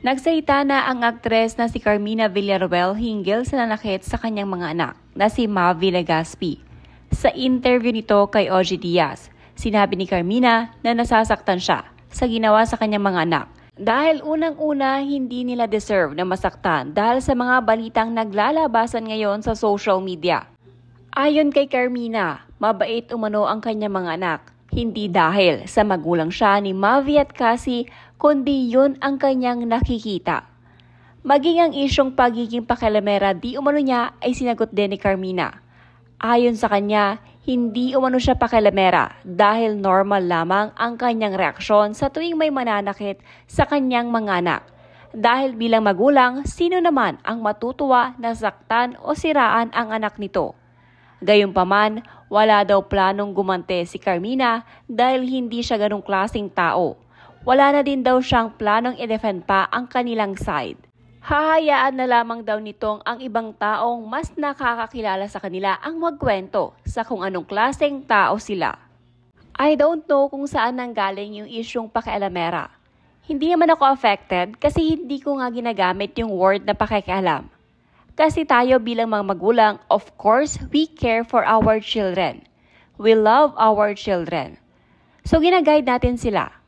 Nagsalita na ang aktres na si Carmina Villarroel hinggil sa nanakit sa kanyang mga anak na si Mavi Legaspi. Sa interview nito kay OG Diaz, sinabi ni Carmina na nasasaktan siya sa ginawa sa kanyang mga anak. Dahil unang-una hindi nila deserve na masaktan dahil sa mga balitang naglalabasan ngayon sa social media. Ayon kay Carmina, mabait umano ang kanyang mga anak. Hindi dahil sa magulang siya ni Mavi at Cassie, kundi yun ang kanyang nakikita. Maging ang isyong pagiging pakialamera di umano niya ay sinagot din ni Carmina. Ayon sa kanya, hindi umano siya pakialamera dahil normal lamang ang kanyang reaksyon sa tuwing may mananakit sa kanyang mga anak. Dahil bilang magulang, sino naman ang matutuwa na saktan o siraan ang anak nito? Gayunpaman, wala daw planong gumante si Carmina dahil hindi siya ganong klaseng tao. Wala na din daw siyang planong i-defend pa ang kanilang side. Hahayaan na lamang daw nitong ang ibang taong mas nakakakilala sa kanila ang magkwento sa kung anong klaseng tao sila. I don't know kung saan nanggaling yung isyong pakialamera. Hindi naman ako affected kasi hindi ko nga ginagamit yung word na pakikialam. Kasi tayo bilang mga magulang, of course, we care for our children. We love our children. So ginaguide natin sila.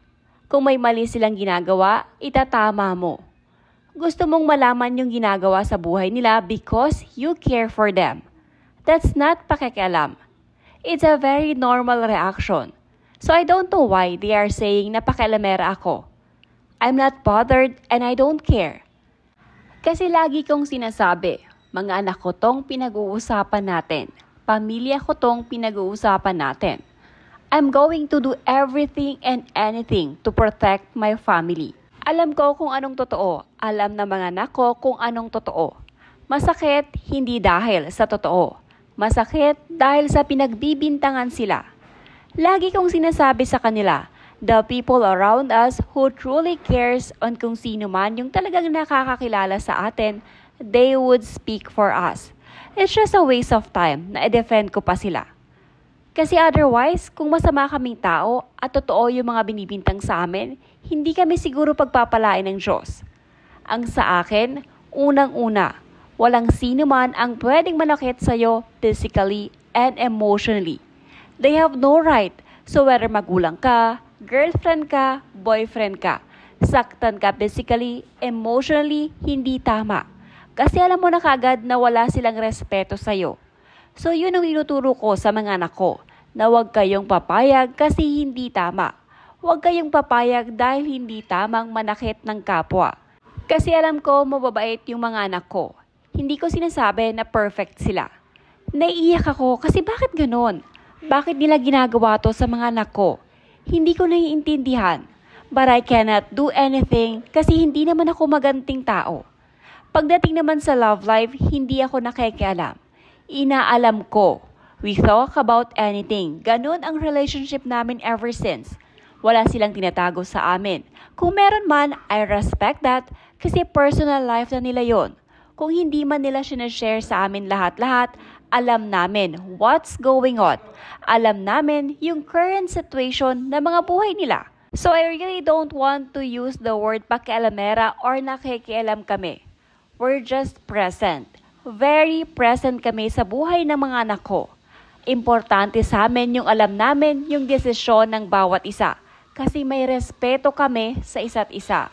Kung may mali silang ginagawa, itatama mo. Gusto mong malaman yung ginagawa sa buhay nila because you care for them. That's not pakikialam. It's a very normal reaction. So I don't know why they are saying na pakialamera ako. I'm not bothered and I don't care. Kasi lagi kong sinasabi, mga anak ko tong pinag-uusapan natin. Pamilya ko tong pinag-uusapan natin. I'm going to do everything and anything to protect my family. Alam ko kung anong totoo. Alam ng mga anak ko kung anong totoo. Masakit hindi dahil sa totoo. Masakit dahil sa pinagbibintangan sila. Lagi kong sinasabi sa kanila, the people around us who truly cares on kung sino man yung talagang nakakakilala sa atin, they would speak for us. It's just a waste of time na i-defend ko pa sila. Kasi otherwise, kung masama kaming tao at totoo yung mga binibintang sa amin, hindi kami siguro pagpapalain ng Diyos. Ang sa akin, unang-una, walang sino man ang pwedeng manakit sa'yo physically and emotionally. They have no right. So whether magulang ka, girlfriend ka, boyfriend ka, saktan ka physically, emotionally, hindi tama. Kasi alam mo na kagad na wala silang respeto sa'yo. So yun ang inuturo ko sa mga anak ko, na huwag kayong papayag kasi hindi tama. Huwag kayong papayag dahil hindi tamang manakit ng kapwa. Kasi alam ko mababait yung mga anak ko. Hindi ko sinasabi na perfect sila. Naiiyak ako kasi bakit ganon? Bakit nila ginagawa to sa mga anak ko? Hindi ko naiintindihan. But I cannot do anything kasi hindi naman ako maganting tao. Pagdating naman sa love life, hindi ako nakikialam. Inaalam ko. We talk about anything. Ganon ang relationship namin ever since. Wala silang tinatago sa amin. Kung meron man, I respect that kasi personal life na nila yon. Kung hindi man nila sinashare sa amin lahat-lahat, alam namin what's going on. Alam namin yung current situation na mga buhay nila. So I really don't want to use the word pakialamera or nakikialam kami. We're just present. Very present kami sa buhay ng mga anak ko. Importante sa amin yung alam namin yung desisyon ng bawat isa. Kasi may respeto kami sa isa't isa.